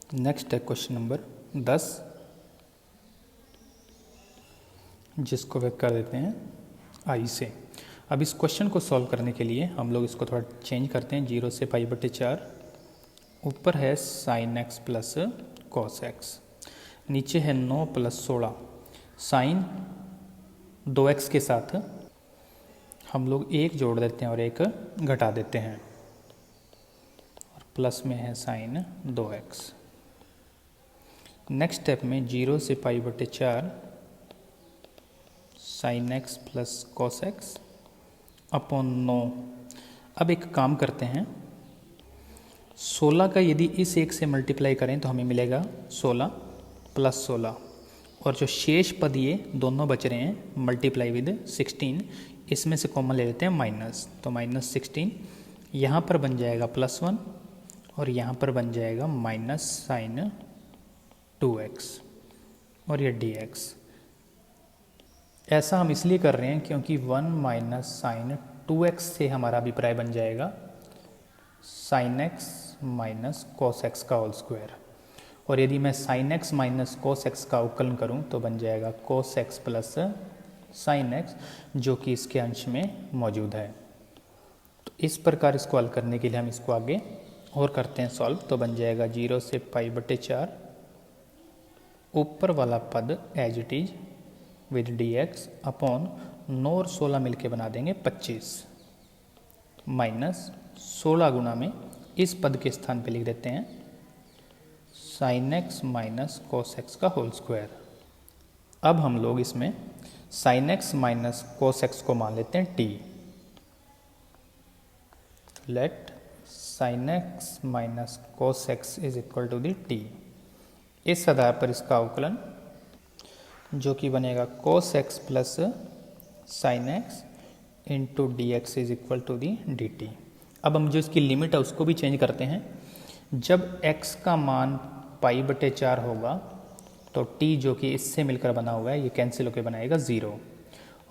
Next है question number 10, जिसको वे कर देते हैं आई से। अब इस क्वेश्चन को सॉल्व करने के लिए हम लोग इसको थोड़ा चेंज करते हैं। 0 से π/4, ऊपर है sign X plus cos x, नीचे है 9 + 16। साइन 2x के साथ हम लोग एक जोड़ देते हैं और एक घटा देते हैं, और प्लस में है साइन 2x। नेक्स्ट स्टेप में 0 से π/4 sine X plus cos X upon 9। अब एक काम करते हैं, 16 का यदि इस एक से मल्टीप्लाई करें तो हमें मिलेगा 16 + 16, और जो शेष पद ये दोनों बच रहे हैं मल्टीप्लाई विद 16, इसमें से कॉमन ले लेते हैं माइनस, तो -16 यहाँ पर बन जाएगा +1 और यहाँ पर बन जाएगा माइनस साइन 2x और ये dx। ऐसा हम इसलिए कर रहे हैं क्योंकि 1 माइनस साइन 2x से हमारा अभिप्राय बन जाएगा sine x minus cos x का होल स्क्वायर, और यदि मैं sine x minus cos x का अवकलन करूं तो बन जाएगा cos x plus sine x, जो कि इसके अंश में मौजूद है। तो इस प्रकार इसको हल करने के लिए हम इसको आगे और करते हैं सॉल्व, तो बन जाएगा 0 से π/4, ऊपर वाला पद as it is with dx upon 9 और 16 मिलके बना देंगे 25, माइनस 16 गुना में इस पद के स्थान पे लिख देते हैं sine x minus cos x का होल स्क्वायर। अब हम लोग इसमें sine x minus cos x को मान लेते हैं t। Let sine x minus cos x is equal to the t। इस आधार पर इसका अवकलन जो कि बनेगा cos x plus sine x into d x is equal to the d t. अब हम जो इसकी लिमिट है उसको भी चेंज करते हैं। जब x का मान π/4 होगा तो t जो कि इससे मिलकर बना हुआ है ये कैंसिल होकर बनाएगा 0,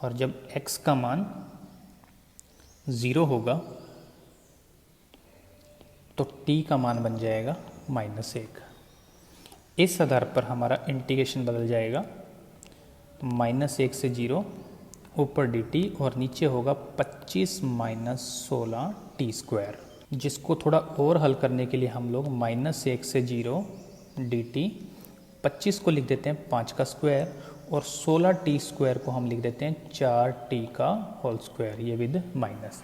और जब x का मान 0 होगा तो t का मान बन जाएगा -1। इस आधार पर हमारा इंटीग्रेशन बदल जाएगा, -1 से 0 ऊपर dt और नीचे होगा 25 माइनस 16 t², जिसको थोड़ा और हल करने के लिए हम लोग -1 से 0 dt, 25 को लिख देते हैं 5 का स्क्वायर, और 16 t² को हम लिख देते हैं 4t का होल स्क्वायर, ये विद माइनस।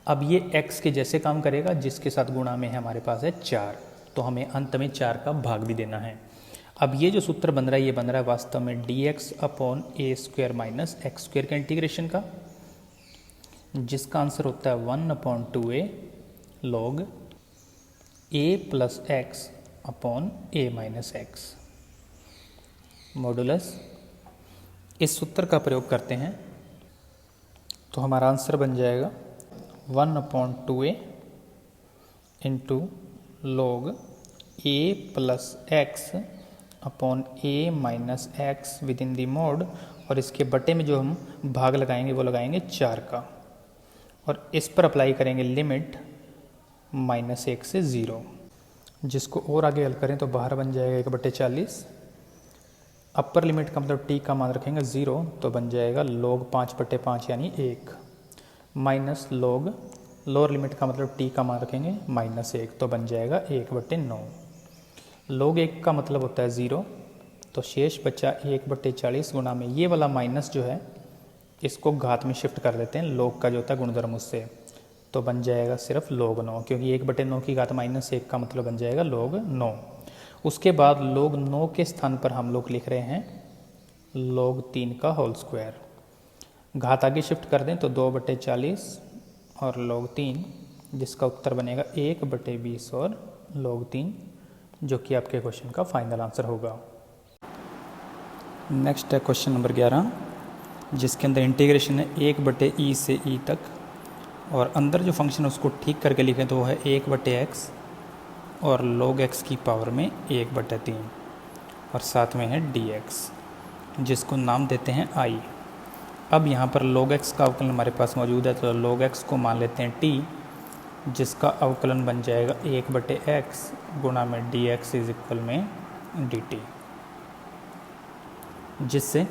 अब ये x के जैसे काम करेगा, जिसके साथ गुणा में हमारे पास है 4, तो हमें अंत में 4 का भाग भी देना है। अब ये जो सूत्र बन रहा है ये बन रहा है वास्तव में dx upon a² minus x² का इंटीग्रेशन का, जिसका आंसर होता है 1/2a log a plus x upon a minus x modulus. इस सूत्र का प्रयोग करते हैं तो हमारा आंसर बन जाएगा 1/2a into log a plus x upon a minus x with in the mode, और इसके बटे में जो हम भाग लगाएंगे वो लगाएंगे 4 का, और इस पर अप्लाई करेंगे लिमिट -1 से 0, जिसको और आगे हल करें तो बाहर बन जाएगा 1/40। अपर लिमिट का मतलब t का मान रखेंगे 0, तो बन जाएगा log 5/5 यानी 1, माइनस log लोअर लिमिट का मतलब t का मान रखेंगे -1, तो बन जाएगा 1/9। log 1 का मतलब होता है 0, तो शेष बचा 1/40 गुना में ये वाला माइनस जो है इसको घात में शिफ्ट कर देते हैं, log का जो होता है गुणधर्म उससे, तो बन जाएगा सिर्फ log 9, क्योंकि 1/9 की घात -1 का मतलब बन जाएगा log 9। उसके बाद log 9 के स्थान पर हम लोग लिख रहे हैं log 3 का होल स्क्वायर। घात आगे शिफ्ट कर दें तो 2/40 और log 3, जिसका उत्तर बनेगा 1/20 और log 3, जो कि आपके क्वेश्चन का फाइनल आंसर होगा। नेक्स्ट है क्वेश्चन नंबर 11, जिसके अंदर इंटीग्रेशन है 1/e से e तक, और अंदर जो फंक्शन है उसको ठीक करके लिखें तो वो है 1/x और log x की पावर में 1/3, और साथ में है dx, जिसको नाम देते हैं i। अब यहाँ पर log x का अवकलन हमारे पास मौजूद है, तो log x को मान लेते हैं t, जिसका अवकलन बन जाएगा 1/x गुणा में dx इज इक्वल में dt, जिससे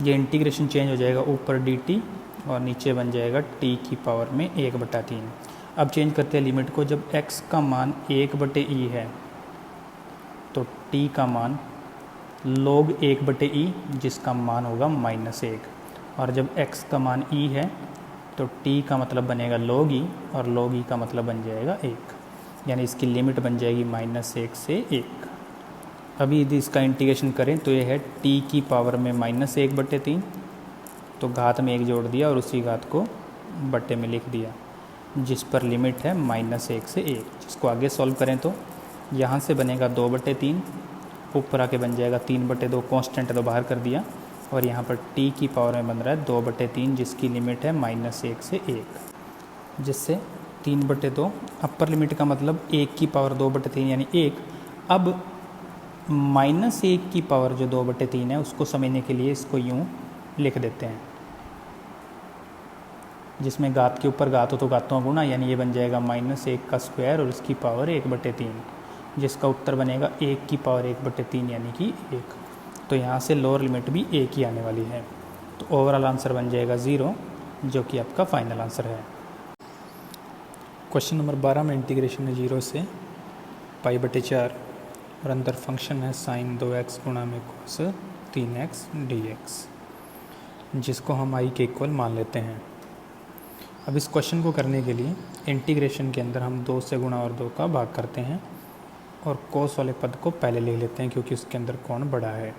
ये इंटीग्रेशन चेंज हो जाएगा, ऊपर dt और नीचे बन जाएगा t की पावर में 1/3। अब चेंज करते हैं लिमिट को। जब x का मान 1/e है तो t का मान log 1/e, जिसका मान होगा -1, और जब x का मान e है तो t का मतलब बनेगा log e, और log e का मतलब बन जाएगा 1, यानी इसकी लिमिट बन जाएगी -1 से 1। अभी यदि इसका इंटीग्रेशन करें तो ये है t की पावर में -1/3, तो घात में 1 जोड़ दिया और उसी घात को बट्टे में लिख दिया, जिस पर लिमिट है -1 से 1। जिसको आगे सॉल्व करें तो यहाँ से बनेगा 2/3, ऊपर आके बन जाएगा 3/2, कांस्टेंट है तो बाहर कर दिया, और यहाँ पर t की पावर में बन रहा है 2/3, जिसकी लिमिट है -1 से 1, जिससे 3/2 अपर लिमिट का मतलब 1 की पावर 2/3 यानी 1। अब -1 की पावर जो 2/3 है उसको समझने के लिए इसको यूँ लिख देते हैं, जिसमें घात के ऊपर घात हो तो घातों का गुणा, यानी ये बन जाएगा -1 का स्क्वायर और इसकी पावर 1/3, जिसका उत्तर बनेगा 1 की पावर 1/3 यानी कि 1। तो यहाँ से लोअर लिमिट भी 1 ही आने वाली है, तो ओवरऑल आंसर बन जाएगा 0, जो कि आपका फाइनल आंसर है। क्वेश्चन नंबर 12 में इंटीग्रेशन है 0 से π/4 और अंदर फंक्शन है sin 2x गुणा में cos 3x dx, जिसको हम i के इक्वल मान लेते हैं। अब इस क्वेश्चन को करने के लिए इंटीग्रेशन के अंदर हम 2 से गुणा और 2 का भाग करते हैं, और cos वाले पद को पहले ले लेते हैं क्योंकि उसके अंदर कौन बड़ा है,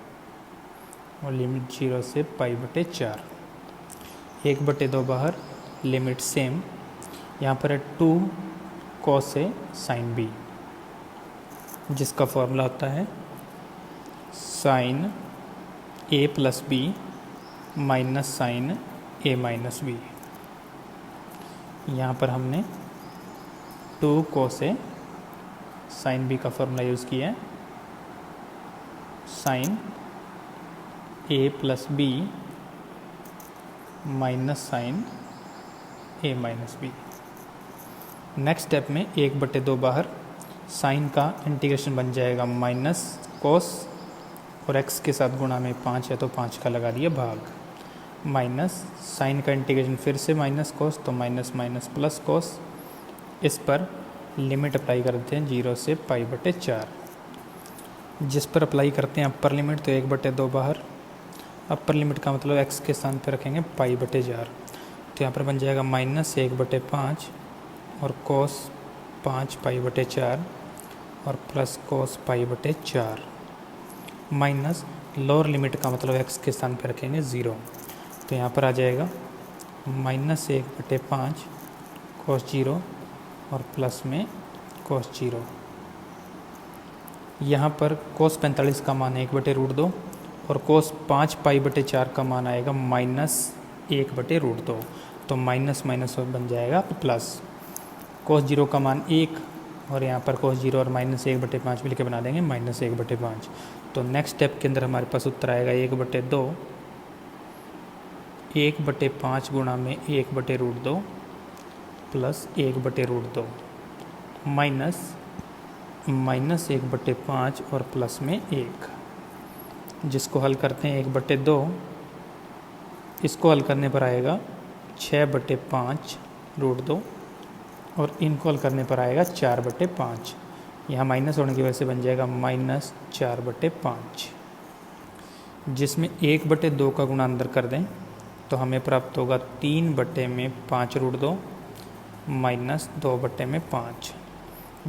और लिमिट 0 से π/4, 1/2 बाहर, लिमिट सेम, यहाँ पर है 2 cos a sin b, जिसका फॉर्मूला होता है sin a + b minus sin a - b। यहाँ पर हमने 2 cos a sin b का फॉर्मूला यूज़ किया है, sin a + b minus sin a - b। Next step में 1/2 बाहर, साइन का इंटीग्रेशन बन जाएगा माइनस कोस, और x के साथ गुणा में 5 है तो 5 का लगा दिया भाग, माइनस साइन का इंटीग्रेशन फिर से माइनस कोस, तो माइनस माइनस प्लस कोस। इस पर लिमिट अप्लाई करते हैं 0 से π/4, जिस पर अप्लाई करते हैं अपर लिमिट, तो 1/2 बाहर, अपर लिमिट का मतलब x के स्थान पर रखेंगे π/4, तो यहाँ पर बन जाएगा -1/5 और कोस 5 π/4 और plus cos π/4, minus lower limit का मतलब x के स्थान पर रखेंगे 0, तो यहाँ पर आ जाएगा -1/5 कोस 0 और प्लस में कोस 0। यहाँ पर कोस 45 का मान 1/√2 और कोस 5 π/4 का मान आएगा -1/√2, तो माइनस माइनस बन जाएगा प्लस। कोस 0 का मान 1 और यहाँ पर कोस 0 और -1/5 मिलकर बना देंगे -1/5। तो नेक्स्ट स्टेप के अंदर हमारे पास उत्तर आएगा 1/2, 1/5 गुणा में 1/√2 प्लस 1/√2 माइनस -1/5 और प्लस में 1, जिसको हल करते हैं 1/2, इसको हल करने पर आएगा 6/5√2 और इनको हल करने पर आएगा 4/5। यहाँ माइनस होने की वजह से बन जाएगा -4/5, जिसमें 1/2 का गुणा अंदर कर दें तो हमें प्राप्त होगा 3/5√2 माइनस 2/5,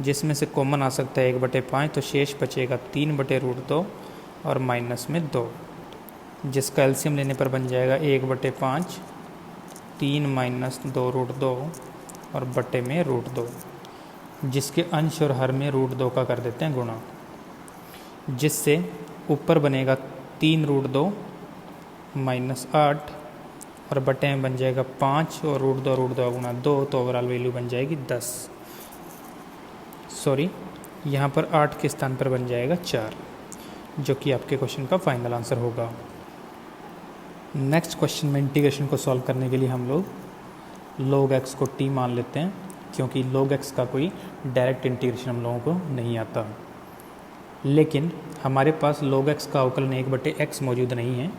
जिसमें से कॉमन आ सकता है 1/5, तो शेष बचेगा 3/√2 और माइनस में 2, जिसका एलसीएम लेने पर बन जाएगा 1/5, 3 माइनस 2√2 और बटे में √2, जिसके अंश और हर में √2 का कर देते हैं गुणा, जिससे ऊपर बनेगा 3√2 माइनस 8 और बटे में बन जाएगा 5 और √2 का गुणा 2, तो ओवरऑल वैल्यू बन जाएगी 10। सॉरी, यहाँ पर 8 के स्थान पर बन जाएगा 4, जो कि आपके क्वेश्चन का फाइनल आंसर होगा। नेक्स्ट क्वेश्चन में इंटीग्रेशन को सॉल्व करने के लिए हम लोग log x को t मान लेते हैं, क्योंकि log x का कोई डायरेक्ट इंटीग्रेशन हम लोगों को नहीं आता। लेकिन हमारे पास log x का अवकलन 1/x मौजूद नहीं है,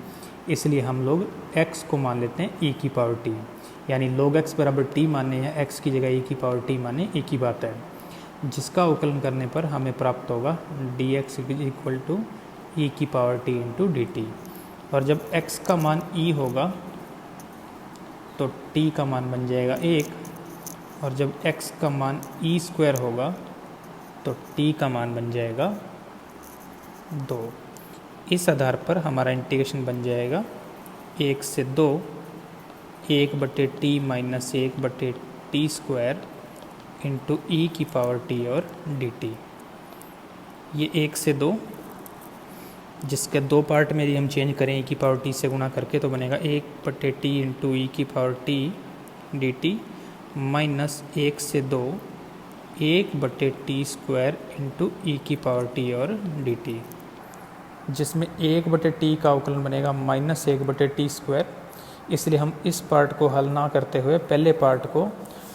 इसलिए हम लोग x को मान लेते हैं e की पावर t, यानी log x बराबर t माने या x की जगह e की पावर t माने एक ही बात है, जिसका अवकलन करने पर हमें प्राप्त होगा dx इक्वल टू e की पावर t इंटू dt। और जब x का मान e होगा तो t का मान बन जाएगा 1, और जब x का मान e स्क्वायर होगा तो t का मान बन जाएगा 2। इस आधार पर हमारा इंटीग्रेशन बन जाएगा 1 से 2 1/t minus 1/t square into ई की पावर t और dt। ये 1 से 2, जिसके दो पार्ट में यदि हम चेंज करें e की पावर t से गुणा करके तो बनेगा 1/t इंटू ई की पावर t dt माइनस 1 से 2 1/t स्क्वायर इंटू ई की पावर t और dt, जिसमें 1/t का अवकलन बनेगा माइनस 1/t स्क्वायर। इसलिए हम इस पार्ट को हल ना करते हुए पहले पार्ट को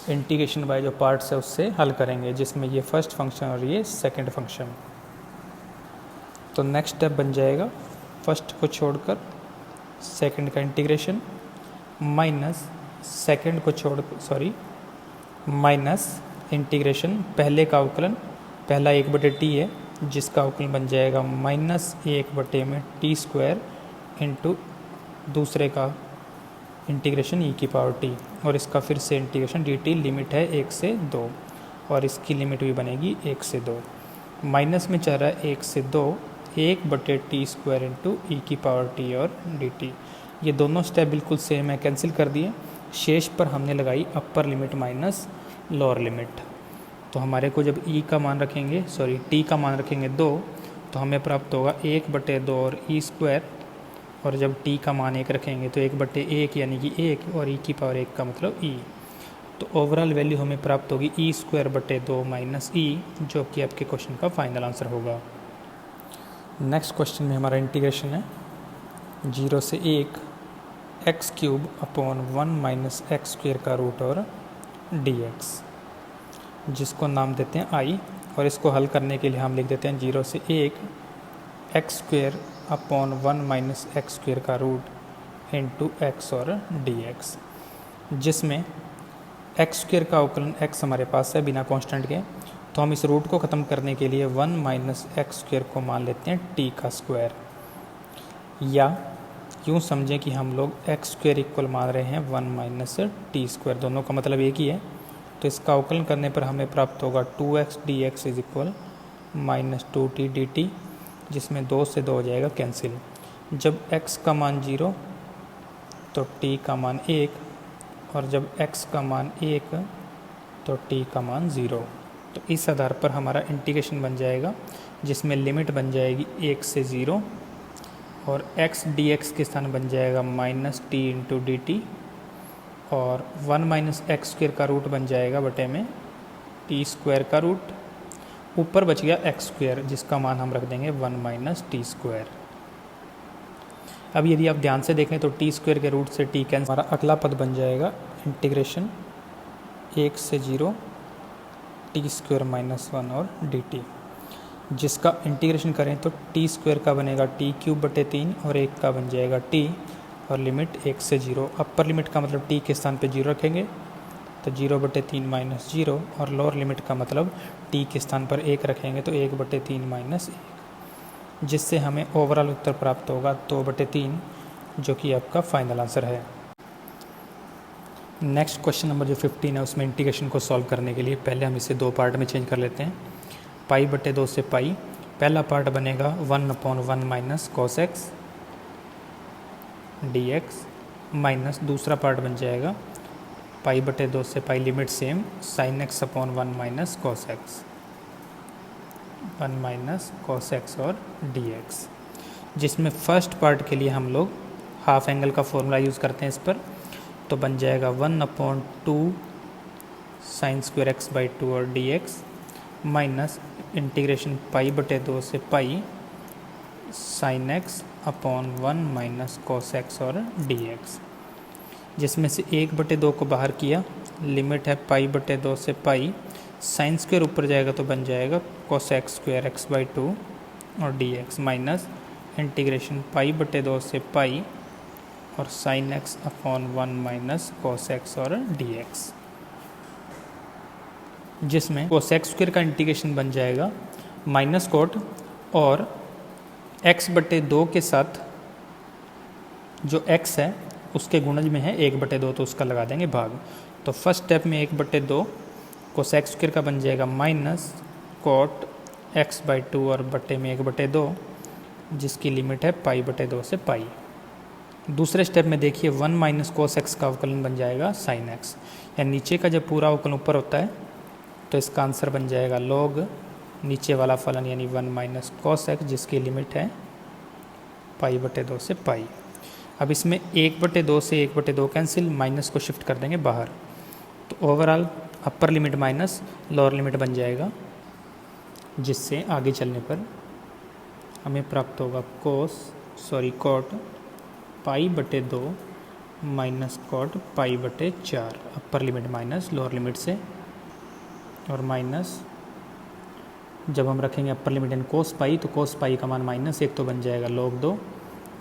इंटीग्रेशन बाय जो पार्ट्स है उससे हल करेंगे, जिसमें ये फर्स्ट फंक्शन और ये सेकंड फंक्शन। तो नेक्स्ट स्टेप बन जाएगा फर्स्ट को छोड़कर सेकंड का इंटीग्रेशन माइनस सेकंड को माइनस इंटीग्रेशन पहले का अवकलन, पहला 1/t है जिसका अवकलन बन जाएगा माइनस 1/t स्क्वायर इंटू दूसरे का इंटीग्रेशन e की पावर t, और इसका फिर से इंटीग्रेशन dt। लिमिट है 1 से 2 और इसकी लिमिट भी बनेगी 1 से 2। माइनस में चल रहा है 1 से 2 1/t स्क्वायर इंटू ई की पावर t और dt। ये दोनों स्टेप बिल्कुल सेम है, कैंसिल कर दिए। शेष पर हमने लगाई अपर लिमिट माइनस लोअर लिमिट। तो हमारे को जब t का मान रखेंगे 2 तो हमें प्राप्त होगा 1/2 और ई स्क्वायर, और जब t का मान 1 रखेंगे तो 1/1 यानी कि 1 और e की पावर 1 का मतलब e। तो ओवरऑल वैल्यू हमें प्राप्त होगी e स्क्वायर बटे 2 माइनस e, जो कि आपके क्वेश्चन का फाइनल आंसर होगा। नेक्स्ट क्वेश्चन में हमारा इंटीग्रेशन है 0 से 1 x³ upon 1 minus x square का रूट और dx, जिसको नाम देते हैं i, और इसको हल करने के लिए हम लिख देते हैं 0 से 1 x² upon 1 minus x square का रूट इंटू x और dx, जिसमें एक्स स्क्वायर का अवकलन x हमारे पास है बिना कांस्टेंट के, तो हम इस रूट को ख़त्म करने के लिए 1 माइनस एक्स स्क्वायर को मान लेते हैं t का स्क्वायर, या यूँ समझें कि हम लोग एक्स स्क्वायर इक्वल मान रहे हैं 1 माइनस टी स्क्वायर, दोनों का मतलब एक ही है। तो इसका अवकलन करने पर हमें प्राप्त होगा 2x dx is equal minus 2t dt, जिसमें 2 से 2 हो जाएगा कैंसिल। जब x का मान 0 तो t का मान 1, और जब x का मान 1 तो t का मान 0। तो इस आधार पर हमारा इंटीग्रेशन बन जाएगा, जिसमें लिमिट बन जाएगी 1 से 0, और x dx के स्थान बन जाएगा minus t into D T, और 1 माइनस एक्स स्क्वायर का रूट बन जाएगा बटे में टी स्क्वायर का रूट, ऊपर बच गया एक्स स्क्वायर जिसका मान हम रख देंगे 1 माइनस टी स्क्वायर। अब यदि आप ध्यान से देखें तो टी स्क्वायर के रूट से टी कैंसिल, हमारा अगला पद बन जाएगा इंटीग्रेशन 1 से 0 टी स्क्वायर माइनस 1 और डी टी, जिसका इंटीग्रेशन करें तो टी स्क्वायर का बनेगा टी क्यूब बटे 3 और 1 का बन जाएगा टी, और लिमिट 1 से 0। अपर लिमिट का मतलब टी के स्थान पे 0 रखेंगे तो 0/3 माइनस 0, और लोअर लिमिट का मतलब टी के स्थान पर 1 रखेंगे तो 1/3 माइनस 1, जिससे हमें ओवरऑल उत्तर प्राप्त होगा 2/3, जो कि आपका फाइनल आंसर है। नेक्स्ट क्वेश्चन नंबर जो 15 है उसमें इंटीग्रेशन को सॉल्व करने के लिए पहले हम इसे दो पार्ट में चेंज कर लेते हैं। पाई बटे 2 से पाई, पहला पार्ट बनेगा 1/1 minus cos X D X, minus दूसरा पार्ट बन जाएगा पाई बटे 2 से pi, limit same, sine X upon 1 minus cos X, 1 minus cos X और डी एक्स, जिसमें फर्स्ट पार्ट के लिए हम लोग हाफ एंगल का फॉर्मूला यूज़ करते हैं इस पर। तो बन जाएगा 1/2 साइन स्क्वायर एक्स बाई 2 और डी एक्स, माइनस इंटीग्रेशन पाई बटे 2 से pi sine X upon 1 minus cos X और डी एक्स। जिसमें से 1/2 को बाहर किया, लिमिट है π/2 से पाई, साइन स्क्वायर ऊपर जाएगा तो बन जाएगा cosec स्क्वायर x/2 और dx माइनस इंटीग्रेशन π/2 से पाई और sine x upon 1 minus cos x और dx, जिसमें cosec स्क्वायर का इंटीग्रेशन बन जाएगा माइनस कोट और x/2 के साथ जो x है उसके गुणज में है 1/2 तो उसका लगा देंगे भाग। तो फर्स्ट स्टेप में 1/2 cosec स्क्वायर का बन जाएगा माइनस कोट x/2 और बटे में 1/2 जिसकी लिमिट है π/2 से पाई। दूसरे स्टेप में देखिए 1 माइनस cos x का अवकलन बन जाएगा sin x, या नीचे का जब पूरा अवकलन ऊपर होता है तो इसका आंसर बन जाएगा log नीचे वाला फलन यानी 1 माइनस cos x जिसकी लिमिट है π/2 से पाई। अब इसमें 1/2 से 1/2 कैंसिल, माइनस को शिफ्ट कर देंगे बाहर, तो overall upper limit minus lower limit बन जाएगा, जिससे आगे चलने पर हमें प्राप्त होगा cot π/2 minus cot π/4, upper limit minus lower limit से, और माइनस जब हम रखेंगे अपर लिमिट इन कोस पाई तो कोस पाई का मान -1 तो बन जाएगा log 2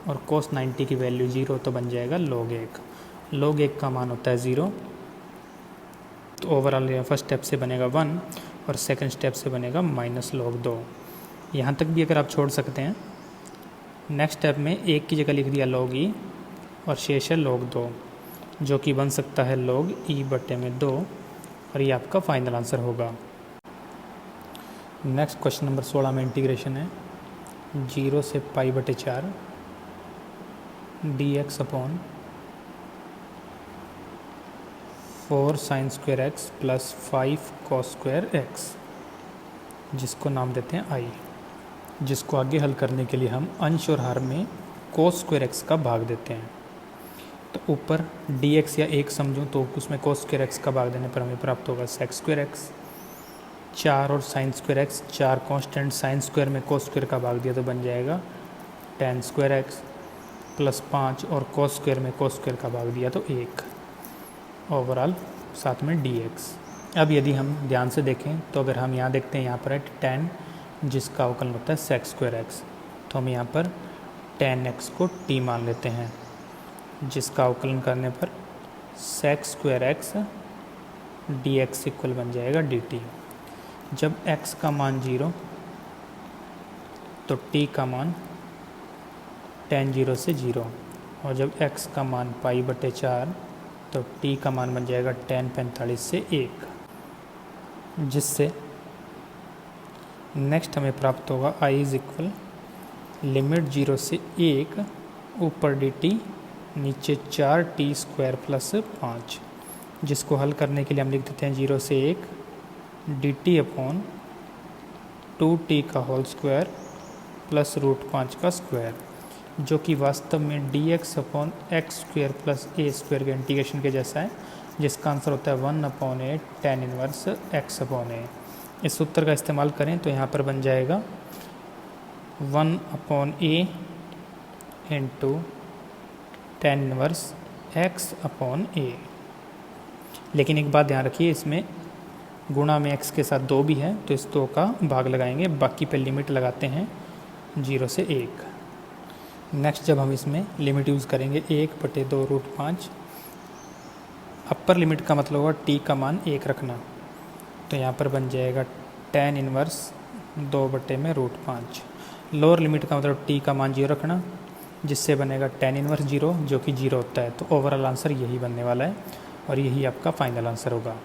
और कोस 90 की वैल्यू 0 तो बन जाएगा log 1। log 1 का मान होता है 0, तो ओवरऑल फर्स्ट स्टेप से बनेगा 1 और सेकंड स्टेप से बनेगा -log 2। यहाँ तक भी अगर आप छोड़ सकते हैं। नेक्स्ट स्टेप में 1 की जगह लिख दिया log e और शेष है log 2 जो कि बन सकता है log e/2 और ये आपका फाइनल आंसर होगा। नेक्स्ट क्वेश्चन नंबर 16 में इंटीग्रेशन है 0 से π/4 dx upon 4 sin square x plus 5 cos square x, जिसको नाम देते हैं i, जिसको आगे हल करने के लिए हम अंश और हर में cos स्क्वायर x का भाग देते हैं। तो ऊपर dx या 1 समझूं तो उसमें cos स्क्वायर x का भाग देने पर हमें प्राप्त होगा sec स्क्वायर x, 4 और sin square x, 4 constant sin square में cos स्क्वायर का भाग दिया तो बन जाएगा tan स्क्वायर x प्लस 5 और cos स्क्वायर में cos स्क्वायर का भाग दिया तो 1, ओवरऑल साथ में dx। अब यदि हम ध्यान से देखें तो अगर हम यहाँ देखते हैं यहाँ पर है tan जिसका अवकलन होता है sec स्क्वायर x, तो हम यहाँ पर tan x को t मान लेते हैं, जिसका अवकलन करने पर sec square x dx equal बन जाएगा dt। जब x का मान 0 तो t का मान tan 0 से 0, और जब x का मान π/4 तो t का मान बन जाएगा tan 45 से 1, जिससे नेक्स्ट हमें प्राप्त होगा i इज इक्वल लिमिट 0 से 1 ऊपर dt नीचे 4t स्क्वायर प्लस 5, जिसको हल करने के लिए हम लिख देते हैं 0 से 1 dt अपॉन 2t का होल स्क्वायर प्लस √5 का स्क्वायर, जो कि वास्तव में dx upon x square plus a square के इंटीग्रेशन के जैसा है, जिसका आंसर होता है 1/a tan inverse x upon a। इस सूत्र का इस्तेमाल करें तो यहाँ पर बन जाएगा 1/a into tan inverse x upon a। लेकिन एक बात ध्यान रखिए, इसमें गुणा में x के साथ 2 भी है तो इस 2 का भाग लगाएंगे, बाकी पे लिमिट लगाते हैं 0 से 1। नेक्स्ट जब हम इसमें लिमिट यूज़ करेंगे 1/2 √5, अपर लिमिट का मतलब होगा t का मान 1 रखना, तो यहाँ पर बन जाएगा tan इनवर्स 2/√5। लोअर लिमिट का मतलब t का मान 0 रखना, जिससे बनेगा tan इनवर्स 0 जो कि 0 होता है। तो ओवरऑल आंसर यही बनने वाला है और यही आपका फाइनल आंसर होगा।